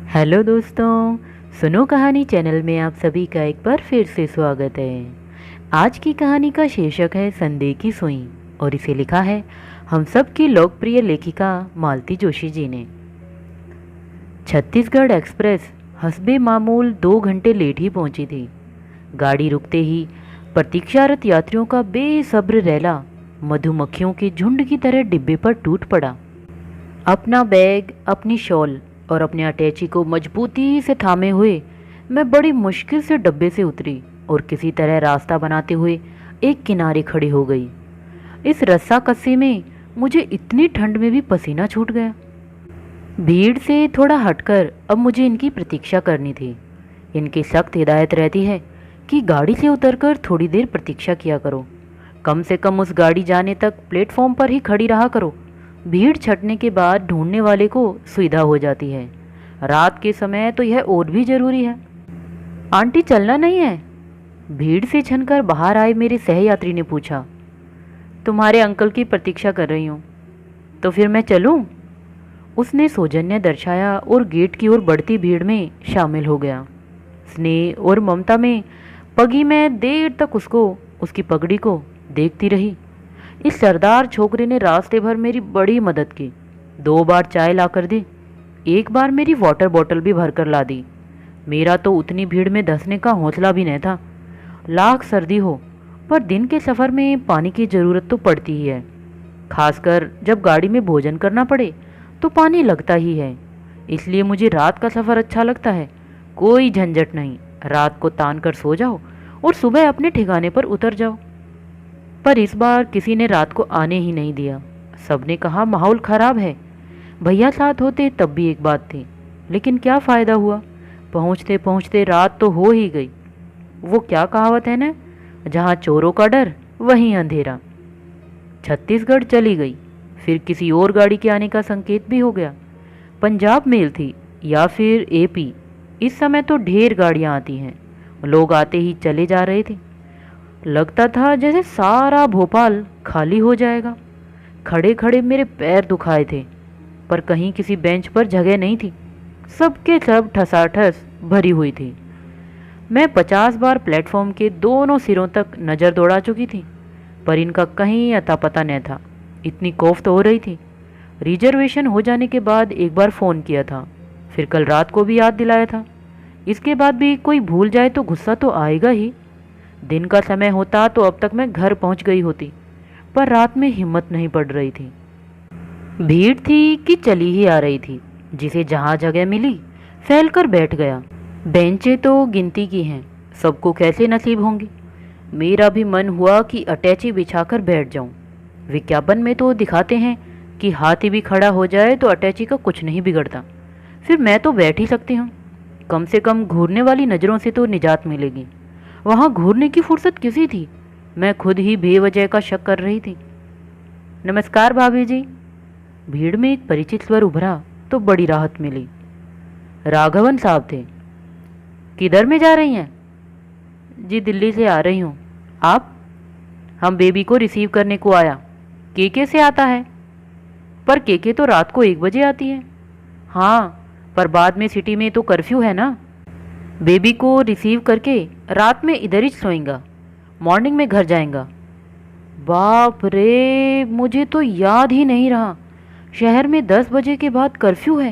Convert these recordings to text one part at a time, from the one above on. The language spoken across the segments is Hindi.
हेलो दोस्तों, सुनो कहानी चैनल में आप सभी का एक बार फिर से स्वागत है। आज की कहानी का शीर्षक है संदेह की सुई और इसे लिखा है हम सब की लोकप्रिय लेखिका मालती जोशी जी ने। छत्तीसगढ़ एक्सप्रेस हस्बे मामूल 2 घंटे लेट ही पहुंची थी। गाड़ी रुकते ही प्रतीक्षारत यात्रियों का बेसब्र रैला मधुमक्खियों के झुंड की तरह डिब्बे पर टूट पड़ा। अपना बैग, अपनी शॉल और अपने अटैची को मजबूती से थामे हुए मैं बड़ी मुश्किल से डब्बे से उतरी और किसी तरह रास्ता बनाते हुए एक किनारे खड़ी हो गई। इस रस्सा कस्सी में मुझे इतनी ठंड में भी पसीना छूट गया। भीड़ से थोड़ा हटकर अब मुझे इनकी प्रतीक्षा करनी थी। इनकी सख्त हिदायत रहती है कि गाड़ी से उतरकर थोड़ी देर प्रतीक्षा किया करो, कम से कम उस गाड़ी जाने तक प्लेटफॉर्म पर ही खड़ी रहा करो। भीड़ छटने के बाद ढूंढने वाले को सुविधा हो जाती है। रात के समय तो यह और भी जरूरी है। आंटी चलना नहीं है? भीड़ से छनकर बाहर आए मेरे सहयात्री ने पूछा। तुम्हारे अंकल की प्रतीक्षा कर रही हूँ। तो फिर मैं चलूँ? उसने सौजन्य दर्शाया और गेट की ओर बढ़ती भीड़ में शामिल हो गया। स्नेह और ममता में पगी मैं देर तक उसको, उसकी पगड़ी को देखती रही। इस सरदार छोकरे ने रास्ते भर मेरी बड़ी मदद की। 2 बार चाय ला कर दी, एक बार मेरी वाटर बॉटल भी भर कर ला दी। मेरा तो उतनी भीड़ में धंसने का हौसला भी नहीं था। लाख सर्दी हो, पर दिन के सफ़र में पानी की ज़रूरत तो पड़ती ही है। खासकर जब गाड़ी में भोजन करना पड़े तो पानी लगता ही है। इसलिए मुझे रात का सफ़र अच्छा लगता है। कोई झंझट नहीं, रात को तान कर सो जाओ और सुबह अपने ठिकाने पर उतर जाओ। पर इस बार किसी ने रात को आने ही नहीं दिया। सबने कहा माहौल खराब है। भैया साथ होते तब भी एक बात थी, लेकिन क्या फ़ायदा हुआ। पहुँचते पहुँचते रात तो हो ही गई। वो क्या कहावत है ना, जहाँ चोरों का डर वहीं अंधेरा। छत्तीसगढ़ चली गई, फिर किसी और गाड़ी के आने का संकेत भी हो गया। पंजाब मेल थी या फिर एपी। इस समय तो ढेर गाड़ियाँ आती हैं, लोग आते ही चले जा रहे थे। लगता था जैसे सारा भोपाल खाली हो जाएगा। खड़े खड़े मेरे पैर दुखाए थे, पर कहीं किसी बेंच पर जगह नहीं थी। सबके सब ठसाठस भरी हुई थी। मैं 50 बार प्लेटफॉर्म के दोनों सिरों तक नज़र दौड़ा चुकी थी, पर इनका कहीं अता पता न था। इतनी कोफ्त हो रही थी। रिजर्वेशन हो जाने के बाद एक बार फ़ोन किया था, फिर कल रात को भी याद दिलाया था। इसके बाद भी कोई भूल जाए तो गुस्सा तो आएगा ही। दिन का समय होता तो अब तक मैं घर पहुंच गई होती, पर रात में हिम्मत नहीं पड़ रही थी। भीड़ थी कि चली ही आ रही थी। जिसे जहां जगह मिली फैल कर बैठ गया। बेंचें तो गिनती की हैं, सबको कैसे नसीब होंगी। मेरा भी मन हुआ कि अटैची बिछाकर बैठ जाऊं। विज्ञापन में तो दिखाते हैं कि हाथी भी खड़ा हो जाए तो अटैची का कुछ नहीं बिगड़ता। फिर मैं तो बैठ ही सकती हूँ। कम से कम घूरने वाली नज़रों से तो निजात मिलेगी। वहाँ घूरने की फुर्सत किसी थी? मैं खुद ही बेवजह का शक कर रही थी। नमस्कार भाभी जी। भीड़ में एक परिचित स्वर उभरा तो बड़ी राहत मिली। राघवन साहब थे। किधर में जा रही हैं? जी दिल्ली से आ रही हूँ। आप? हम बेबी को रिसीव करने को आया। केके से आता है? पर केके तो रात को 1 बजे आती है। हाँ, पर बाद में सिटी में तो कर्फ्यू है ना। बेबी को रिसीव करके रात में इधर ही सोएगा, मॉर्निंग में घर जाएगा। बाप रे, मुझे तो याद ही नहीं रहा शहर में 10 बजे के बाद कर्फ्यू है।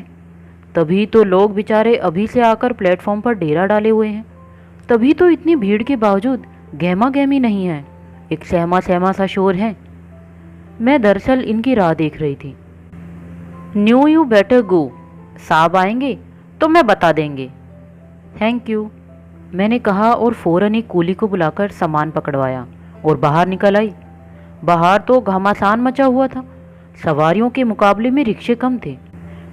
तभी तो लोग बेचारे अभी से आकर प्लेटफॉर्म पर डेरा डाले हुए हैं। तभी तो इतनी भीड़ के बावजूद गहमा गहमी नहीं है, एक सहमा सहमा सा शोर है। मैं दरअसल इनकी राह देख रही थी। न्यू यू बेटर गो, साहब आएंगे तो मैं बता देंगे। थैंक यू, मैंने कहा और फ़ौरन एक कूली को बुलाकर सामान पकड़वाया और बाहर निकल आई। बाहर तो घमासान मचा हुआ था। सवारियों के मुकाबले में रिक्शे कम थे।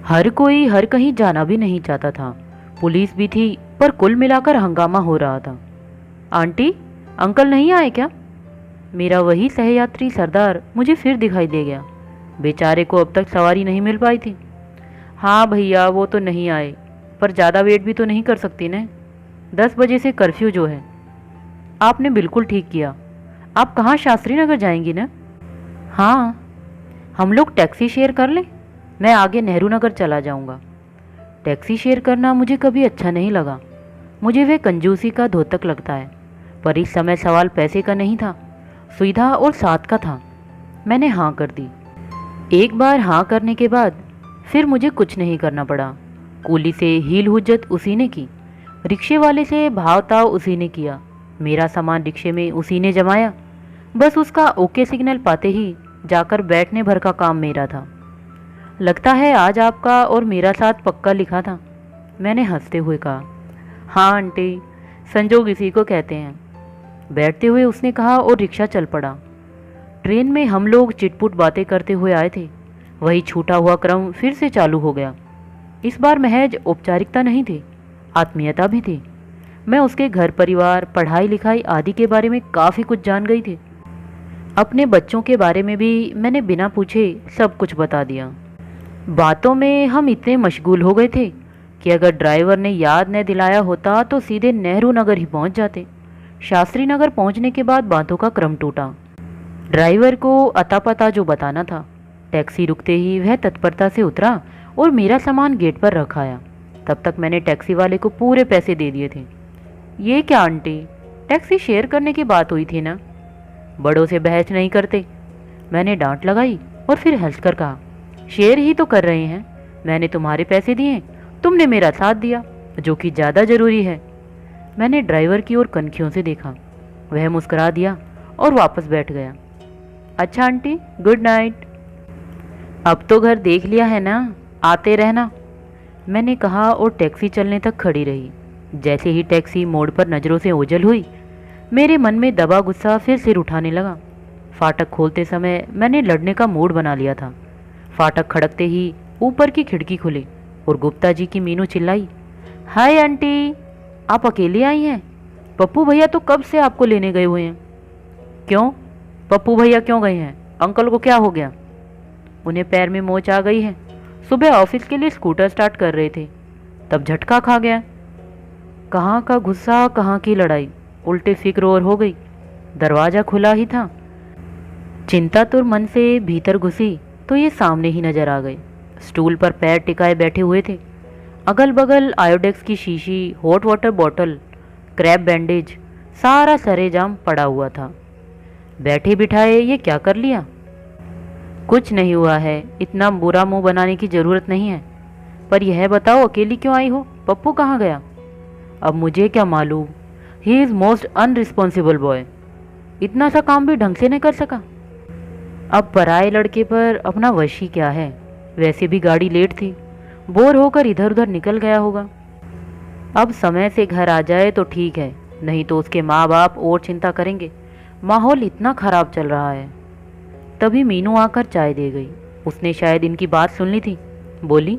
हर कोई हर कहीं जाना भी नहीं चाहता था। पुलिस भी थी, पर कुल मिलाकर हंगामा हो रहा था। आंटी, अंकल नहीं आए क्या? मेरा वही सहयात्री सरदार मुझे फिर दिखाई दे गया। बेचारे को अब तक सवारी नहीं मिल पाई थी। हाँ भैया, वो तो नहीं आए, पर ज़्यादा वेट भी तो नहीं कर सकती न। 10 बजे से कर्फ्यू जो है। आपने बिल्कुल ठीक किया। आप कहाँ शास्त्री नगर जाएंगी ना? हाँ, हम लोग टैक्सी शेयर कर लें। मैं आगे नेहरू नगर चला जाऊँगा। टैक्सी शेयर करना मुझे कभी अच्छा नहीं लगा। मुझे वह कंजूसी का द्योतक लगता है। पर इस समय सवाल पैसे का नहीं था, सुविधा और साथ का था। मैंने हाँ कर दी। एक बार हाँ करने के बाद फिर मुझे कुछ नहीं करना पड़ा। कूली से हील हुज्जत उसी ने की, रिक्शे वाले से भाव ताव उसी ने किया, मेरा सामान रिक्शे में उसी ने जमाया। बस उसका ओके सिग्नल पाते ही जाकर बैठने भर का काम मेरा था। लगता है आज आपका और मेरा साथ पक्का लिखा था, मैंने हंसते हुए कहा। हाँ आंटी, संजोग इसी को कहते हैं, बैठते हुए उसने कहा और रिक्शा चल पड़ा। ट्रेन में हम लोग चिटपुट बातें करते हुए आए थे। वही छूटा हुआ क्रम फिर से चालू हो गया। इस बार महज औपचारिकता नहीं थी, आत्मीयता भी थी। मैं उसके घर परिवार, पढ़ाई लिखाई आदि के बारे में काफ़ी कुछ जान गई थी। अपने बच्चों के बारे में भी मैंने बिना पूछे सब कुछ बता दिया। बातों में हम इतने मशगूल हो गए थे कि अगर ड्राइवर ने याद न दिलाया होता तो सीधे नेहरू नगर ही पहुंच जाते। शास्त्री नगर पहुंचने के बाद बातों का क्रम टूटा। ड्राइवर को अता पता जो बताना था, टैक्सी रुकते ही वह तत्परता से उतरा और मेरा सामान गेट पर रखाया। तब तक मैंने टैक्सी वाले को पूरे पैसे दे दिए थे। ये क्या आंटी, टैक्सी शेयर करने की बात हुई थी ना, बड़ों से बहस नहीं करते। मैंने डांट लगाई और फिर हंसकर कहा, शेयर ही तो कर रहे हैं। मैंने तुम्हारे पैसे दिए, तुमने मेरा साथ दिया, जो कि ज़्यादा ज़रूरी है। मैंने ड्राइवर की ओर कनखियों से देखा। वह मुस्कुरा दिया और वापस बैठ गया। अच्छा आंटी, गुड नाइट। अब तो घर देख लिया है ना, आते रहना, मैंने कहा और टैक्सी चलने तक खड़ी रही। जैसे ही टैक्सी मोड़ पर नज़रों से ओझल हुई, मेरे मन में दबा गुस्सा फिर सिर उठाने लगा। फाटक खोलते समय मैंने लड़ने का मूड बना लिया था। फाटक खड़कते ही ऊपर की खिड़की खुली और गुप्ता जी की मीनू चिल्लाई, हाय आंटी, आप अकेली आई हैं? पप्पू भैया तो कब से आपको लेने गए हुए हैं। क्यों, पप्पू भैया क्यों गए हैं? अंकल को क्या हो गया? उन्हें पैर में मोच आ गई है। सुबह ऑफिस के लिए स्कूटर स्टार्ट कर रहे थे, तब झटका खा गया। कहाँ का गुस्सा, कहाँ की लड़ाई, उल्टे फिक्र और हो गई। दरवाज़ा खुला ही था। चिंता तो मन से भीतर घुसी तो ये सामने ही नजर आ गए। स्टूल पर पैर टिकाए बैठे हुए थे। अगल बगल आयोडेक्स की शीशी, hot water bottle, crab bandage, सारा सरेजाम पड़ा हुआ था। बैठे बिठाए ये क्या कर लिया? कुछ नहीं हुआ है, इतना बुरा मुंह बनाने की ज़रूरत नहीं है। पर यह बताओ अकेली क्यों आई हो? पप्पू कहाँ गया? अब मुझे क्या मालूम, ही इज़ मोस्ट अनरिस्पॉन्सिबल बॉय। इतना सा काम भी ढंग से नहीं कर सका। अब पराए लड़के पर अपना वश ही क्या है। वैसे भी गाड़ी लेट थी, बोर होकर इधर उधर निकल गया होगा। अब समय से घर आ जाए तो ठीक है, नहीं तो उसके माँ बाप और चिंता करेंगे। माहौल इतना ख़राब चल रहा है। तभी मीनू आकर चाय दे गई। उसने शायद इनकी बात सुन ली थी। बोली,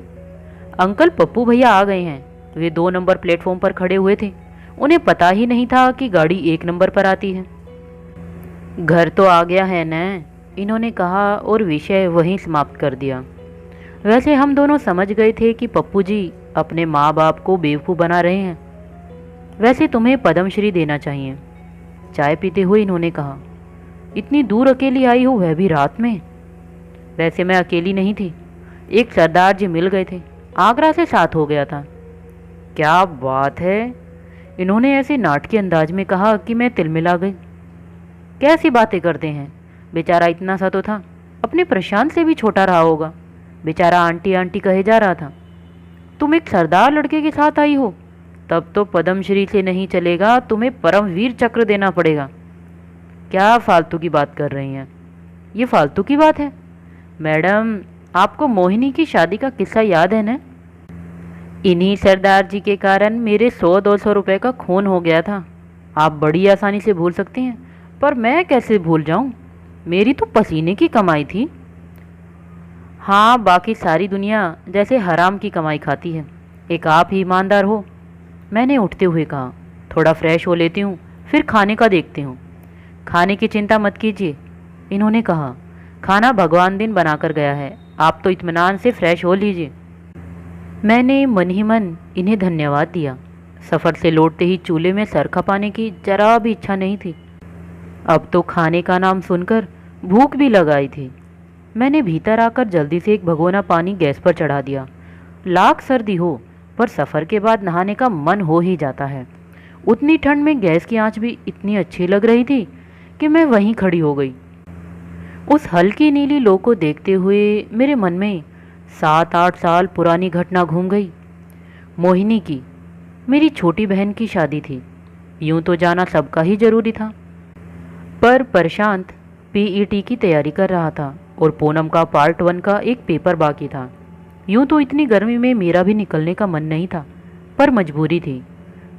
अंकल पप्पू भैया आ गए हैं। वे 2 नंबर प्लेटफॉर्म पर खड़े हुए थे। उन्हें पता ही नहीं था कि गाड़ी 1 नंबर पर आती है। घर तो आ गया है न, इन्होंने कहा और विषय वहीं समाप्त कर दिया। वैसे हम दोनों समझ गए थे कि पप्पू जी अपने माँ बाप को बेवकूफ़ बना रहे हैं। वैसे तुम्हें पद्मश्री देना चाहिए। चाय पीते हुए इन्होंने कहा, इतनी दूर अकेली आई हो, वह भी रात में? वैसे मैं अकेली नहीं थी, एक सरदार जी मिल गए थे, आगरा से साथ हो गया था। क्या बात है, इन्होंने ऐसे नाटकीय अंदाज में कहा कि मैं तिलमिला गई। कैसी बातें करते हैं, बेचारा इतना सा तो था, अपने प्रशांत से भी छोटा रहा होगा। बेचारा आंटी आंटी कहे जा रहा था। तुम एक सरदार लड़के के साथ आई हो, तब तो पद्मश्री से नहीं चलेगा, तुम्हें परमवीर चक्र देना पड़ेगा। क्या फालतू की बात कर रही हैं? ये फालतू की बात है मैडम। आपको मोहिनी की शादी का किस्सा याद है ना? इन्हीं सरदार जी के कारण मेरे 100-200 रुपए का खून हो गया था। आप बड़ी आसानी से भूल सकती हैं, पर मैं कैसे भूल जाऊं? मेरी तो पसीने की कमाई थी। हाँ, बाकी सारी दुनिया जैसे हराम की कमाई खाती है, एक आप ही ईमानदार हो। मैंने उठते हुए कहा, थोड़ा फ्रेश हो लेती हूँ, फिर खाने का देखती हूँ। खाने की चिंता मत कीजिए, इन्होंने कहा। खाना भगवान दिन बनाकर गया है, आप तो इत्मीनान से फ्रेश हो लीजिए। मैंने मन ही मन इन्हें धन्यवाद दिया। सफ़र से लौटते ही चूल्हे में सर खपाने की जरा भी इच्छा नहीं थी। अब तो खाने का नाम सुनकर भूख भी लग आई थी। मैंने भीतर आकर जल्दी से एक भगोना पानी गैस पर चढ़ा दिया। लाख सर्दी हो, पर सफ़र के बाद नहाने का मन हो ही जाता है। उतनी ठंड में गैस की आंच भी इतनी अच्छी लग रही थी कि मैं वहीं खड़ी हो गई। उस हल्की नीली लो को देखते हुए मेरे मन में 7-8 साल पुरानी घटना घूम गई। मोहिनी की, मेरी छोटी बहन की शादी थी। यूं तो जाना सबका ही जरूरी था, पर प्रशांत पीईटी की तैयारी कर रहा था और पूनम का पार्ट 1 का एक पेपर बाकी था। यूं तो इतनी गर्मी में मेरा भी निकलने का मन नहीं था, पर मजबूरी थी।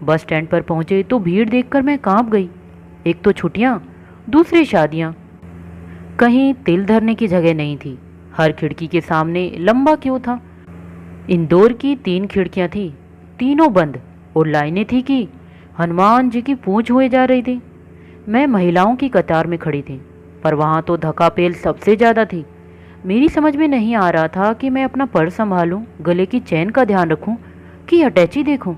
बस स्टैंड पर पहुंचे तो भीड़ देखकर मैं कांप गई। एक तो छुट्टियां, दूसरी शादियां, कहीं तिल धरने की जगह नहीं थी। हर खिड़की के सामने लंबा क्यों था। इंदौर की 3 खिड़कियां थी, तीनों बंद, और लाइनें थी कि हनुमान जी की पूंछ हुए जा रही थी। मैं महिलाओं की कतार में खड़ी थी, पर वहाँ तो धक्का-पेल सबसे ज़्यादा थी। मेरी समझ में नहीं आ रहा था कि मैं अपना पर्स संभालूं, गले की चैन का ध्यान रखूं कि अटैची देखूं।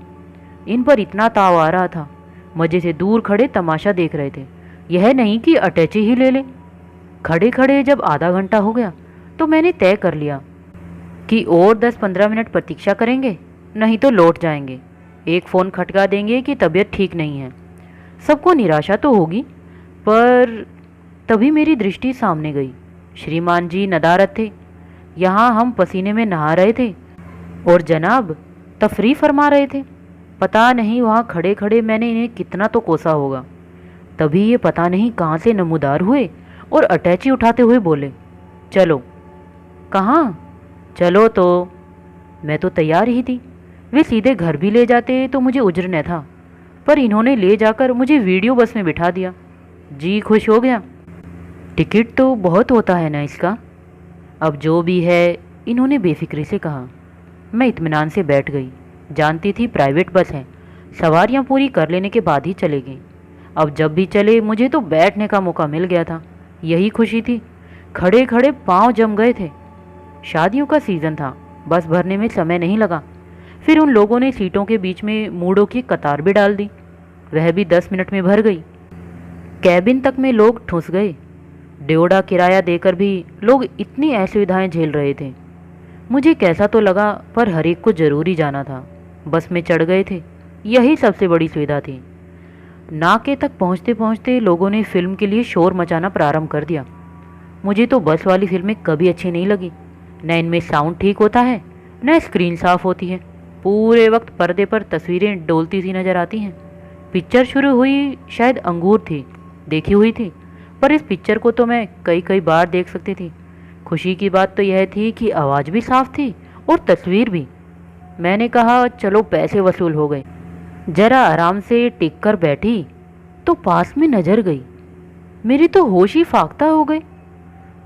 इन पर इतना ताव आ रहा था, मजे से दूर खड़े तमाशा देख रहे थे, यह नहीं कि अटैची ही ले ले। खड़े खड़े जब आधा घंटा हो गया तो मैंने तय कर लिया कि और 10-15 मिनट प्रतीक्षा करेंगे, नहीं तो लौट जाएंगे। एक फ़ोन खटका देंगे कि तबीयत ठीक नहीं है। सबको निराशा तो होगी, पर तभी मेरी दृष्टि सामने गई। श्रीमान जी नदारत थे। यहाँ हम पसीने में नहा रहे थे और जनाब तफरी फरमा रहे थे। पता नहीं वहाँ खड़े खड़े मैंने इन्हें कितना तो कोसा होगा। तभी ये पता नहीं कहाँ से नमूदार हुए और अटैची उठाते हुए बोले, चलो। कहाँ? चलो तो। मैं तो तैयार ही थी। वे सीधे घर भी ले जाते तो मुझे उज्र न था, पर इन्होंने ले जाकर मुझे वीडियो बस में बिठा दिया। जी खुश हो गया। टिकट तो बहुत होता है ना इसका? अब जो भी है, इन्होंने बेफिक्री से कहा। मैं इत्मीनान से बैठ गई। जानती थी प्राइवेट बस है, सवारियां पूरी कर लेने के बाद ही चलेगी। अब जब भी चले मुझे तो बैठने का मौका मिल गया था, यही खुशी थी। खड़े खड़े पाँव जम गए थे। शादियों का सीज़न था, बस भरने में समय नहीं लगा। फिर उन लोगों ने सीटों के बीच में मूढ़ों की कतार भी डाल दी, वह भी 10 मिनट में भर गई। कैबिन तक में लोग ठुस गए। ड्योढ़ा किराया देकर भी लोग इतनी असुविधाएं झेल रहे थे। मुझे कैसा तो लगा, पर हर एक को जरूरी जाना था। बस में चढ़ गए थे, यही सबसे बड़ी सुविधा थी। नाके तक पहुंचते पहुंचते लोगों ने फिल्म के लिए शोर मचाना प्रारंभ कर दिया। मुझे तो बस वाली फिल्में कभी अच्छी नहीं लगी। न इनमें साउंड ठीक होता है, न स्क्रीन साफ होती है। पूरे वक्त पर्दे पर तस्वीरें डोलती सी नजर आती हैं। पिक्चर शुरू हुई शायद अंगूर थी, देखी हुई थी, पर इस पिक्चर को तो मैं कई कई बार देख सकती थी। खुशी की बात तो यह थी कि आवाज़ भी साफ थी और तस्वीर भी। मैंने कहा चलो पैसे वसूल हो गए। जरा आराम से टिक कर बैठी तो पास में नजर गई। मेरी तो होश ही फाख्ता हो गई।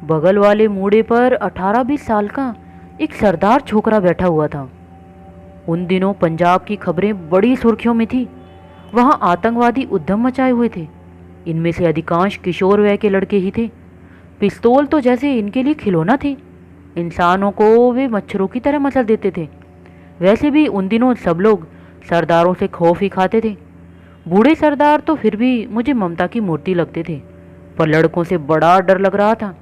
बगल वाले मूड़े पर 18-20 साल का एक सरदार छोकरा बैठा हुआ था। उन दिनों पंजाब की खबरें बड़ी सुर्खियों में थी। वहाँ आतंकवादी उद्यम मचाए हुए थे। इनमें से अधिकांश किशोर वय के लड़के ही थे। पिस्तौल तो जैसे इनके लिए खिलौना थे। इंसानों को वे मच्छरों की तरह मसल देते थे। वैसे भी उन दिनों सब लोग सरदारों से खौफ ही खाते थे। बूढ़े सरदार तो फिर भी मुझे ममता की मूर्ति लगते थे, पर लड़कों से बड़ा डर लग रहा था।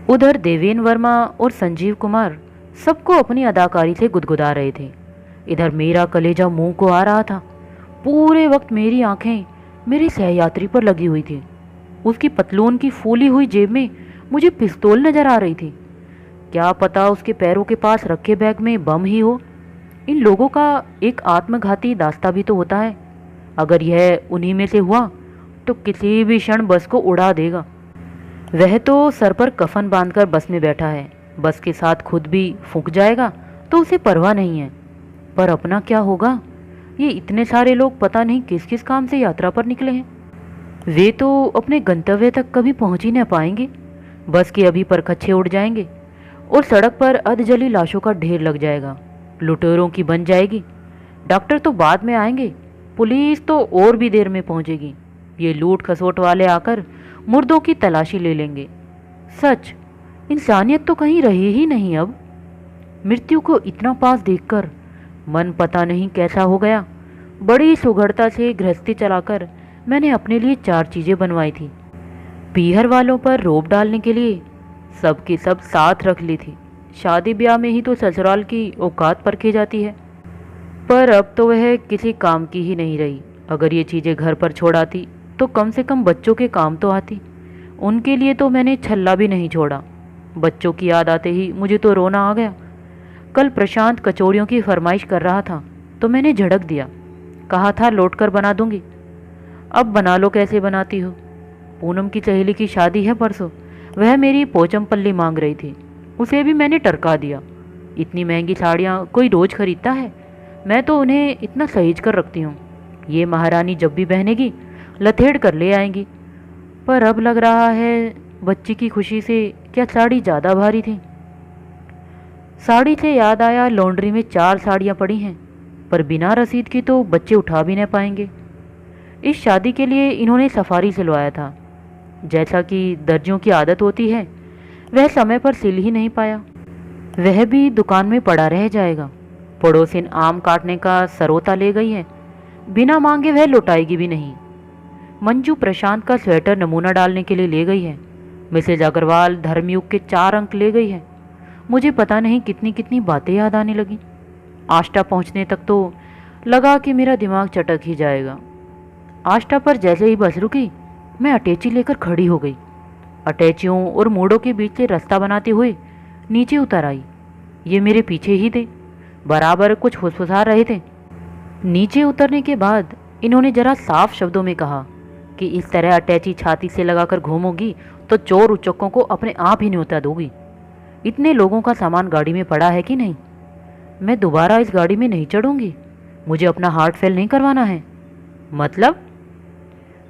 उधर देवेन वर्मा और संजीव कुमार सबको अपनी अदाकारी से गुदगुदा रहे थे। इधर मेरा कलेजा मुंह को आ रहा था। पूरे वक्त मेरी आंखें मेरे सहयात्री पर लगी हुई थी। उसकी पतलून की फूली हुई जेब में मुझे पिस्तौल नजर आ रही थी। क्या पता उसके पैरों के पास रखे बैग में बम ही हो। इन लोगों का एक आत्मघाती दास्ता भी तो होता है। अगर यह उन्हीं में से हुआ तो किसी भी क्षण बस को उड़ा देगा। वह तो सर पर कफन बांधकर बस में बैठा है, बस के साथ खुद भी फूंक जाएगा तो उसे परवाह नहीं है। पर अपना क्या होगा? ये इतने सारे लोग पता नहीं किस किस काम से यात्रा पर निकले हैं। वे तो अपने गंतव्य तक कभी पहुंच ही न पाएंगे। बस के अभी परखच्चे उड़ जाएंगे और सड़क पर अधजली लाशों का ढेर लग जाएगा। लुटेरों की बन जाएगी। डॉक्टर तो बाद में आएंगे, पुलिस तो और भी देर में पहुंचेगी। ये लूट खसोट वाले आकर मुर्दों की तलाशी ले लेंगे। सच, इंसानियत तो कहीं रही ही नहीं। अब मृत्यु को इतना पास देखकर मन पता नहीं कैसा हो गया। बड़ी सुघड़ता से गृहस्थी चलाकर मैंने अपने लिए 4 चीज़ें बनवाई थी। पीहर वालों पर रोब डालने के लिए सब की सब साथ रख ली थी। शादी ब्याह में ही तो ससुराल की औकात परखी जाती है। पर अब तो वह किसी काम की ही नहीं रही। अगर ये चीज़ें घर पर छोड़ आती तो कम से कम बच्चों के काम तो आती। उनके लिए तो मैंने छल्ला भी नहीं छोड़ा। बच्चों की याद आते ही मुझे तो रोना आ गया। कल प्रशांत कचौड़ियों की फरमाइश कर रहा था तो मैंने झड़क दिया। कहा था लौट कर बना दूंगी। अब बना लो, कैसे बनाती हो। पूनम की सहेली की शादी है परसों, वह मेरी पोचम पल्ली मांग रही थी, उसे भी मैंने टरका दिया। इतनी महंगी साड़ियाँ कोई रोज खरीदता है। मैं तो उन्हें इतना सहेज कर रखती हूँ। ये महारानी जब भी बहनेगी लथेड़ कर ले आएंगी। पर अब लग रहा है बच्ची की खुशी से क्या साड़ी ज़्यादा भारी थी। साड़ी से याद आया, लॉन्ड्री में 4 साड़ियाँ पड़ी हैं, पर बिना रसीद की तो बच्चे उठा भी नहीं पाएंगे। इस शादी के लिए इन्होंने सफारी सिलवाया था। जैसा कि दर्जियों की आदत होती है, वह समय पर सिल ही नहीं पाया। वह भी दुकान में पड़ा रह जाएगा। पड़ोसिन आम काटने का सरोता ले गई है, बिना मांगे वह लौटाएगी भी नहीं। मंजू प्रशांत का स्वेटर नमूना डालने के लिए ले गई है। मिसेज अग्रवाल धर्मयुग के 4 अंक ले गई है। मुझे पता नहीं कितनी कितनी बातें याद आने लगी। आष्टा पहुंचने तक तो लगा कि मेरा दिमाग चटक ही जाएगा। आष्टा पर जैसे ही बस रुकी, मैं अटैची लेकर खड़ी हो गई। अटैचियों और मोड़ों के बीच से रास्ता बनाते हुए नीचे उतर आई। ये मेरे पीछे ही थे, बराबर कुछ फुसफुसा रहे थे। नीचे उतरने के बाद इन्होंने जरा साफ शब्दों में कहा कि इस तरह अटैची छाती से लगाकर घूमोगी तो चोर उचक्कों को अपने आप ही न्योता दोगी। इतने लोगों का सामान गाड़ी में पड़ा है कि नहीं। मैं दोबारा इस गाड़ी में नहीं चढ़ूंगी। मुझे अपना हार्ट फेल नहीं करवाना है। मतलब?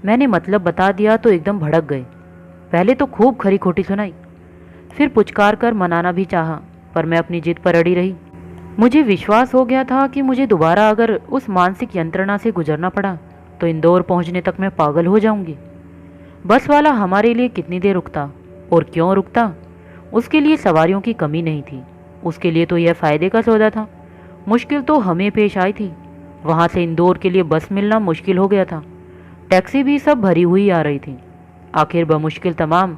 मैंने मतलब बता दिया तो एकदम भड़क गए। पहले तो खूब खरी खोटी सुनाई, फिर पुचकार कर मनाना भी चाहा, पर मैं अपनी जिद पर अड़ी रही। मुझे विश्वास हो गया था कि मुझे दोबारा अगर उस मानसिक यंत्रणा से गुजरना पड़ा तो इंदौर पहुंचने तक मैं पागल हो जाऊंगी। बस वाला हमारे लिए कितनी देर रुकता और क्यों रुकता, उसके लिए सवारियों की कमी नहीं थी। उसके लिए तो यह फ़ायदे का सौदा था। मुश्किल तो हमें पेश आई थी। वहाँ से इंदौर के लिए बस मिलना मुश्किल हो गया था। टैक्सी भी सब भरी हुई आ रही थी। आखिर बमुश्किल तमाम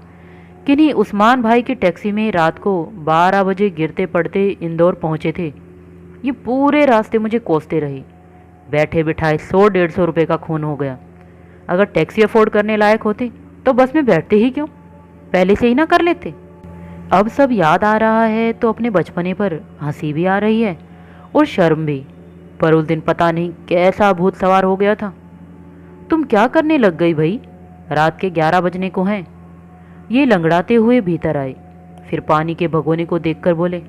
किन्हीं उस्मान भाई की टैक्सी में रात को 12 बजे गिरते पड़ते इंदौर पहुँचे थे। ये पूरे रास्ते मुझे कोसते रहे। बैठे बिठाए 100-150 रुपये का खून हो गया। अगर टैक्सी अफोर्ड करने लायक होते तो बस में बैठते ही क्यों, पहले से ही ना कर लेते। अब सब याद आ रहा है तो अपने बचपने पर हंसी भी आ रही है और शर्म भी। पर उस दिन पता नहीं कैसा भूत सवार हो गया था। तुम क्या करने लग गई भाई, रात के 11 बजने को हैं। ये लंगड़ाते हुए भीतर आए, फिर पानी के भगोने को देखकर बोले,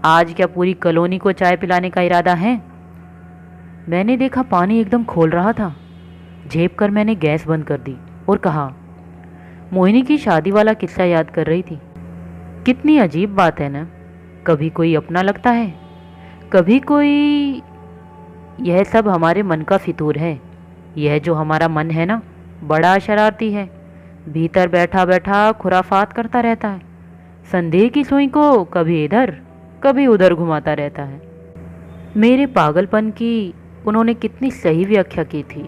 आज क्या पूरी कॉलोनी को चाय पिलाने का इरादा है। मैंने देखा पानी एकदम खोल रहा था। झेप कर मैंने गैस बंद कर दी और कहा, मोहिनी की शादी वाला किस्सा याद कर रही थी। कितनी अजीब बात है ना, कभी कोई अपना लगता है, कभी कोई। यह सब हमारे मन का फितूर है। यह जो हमारा मन है ना, बड़ा शरारती है। भीतर बैठा बैठा खुराफात करता रहता है। संदेह की सुई को कभी इधर कभी उधर घुमाता रहता है। मेरे पागलपन की उन्होंने कितनी सही व्याख्या की थी।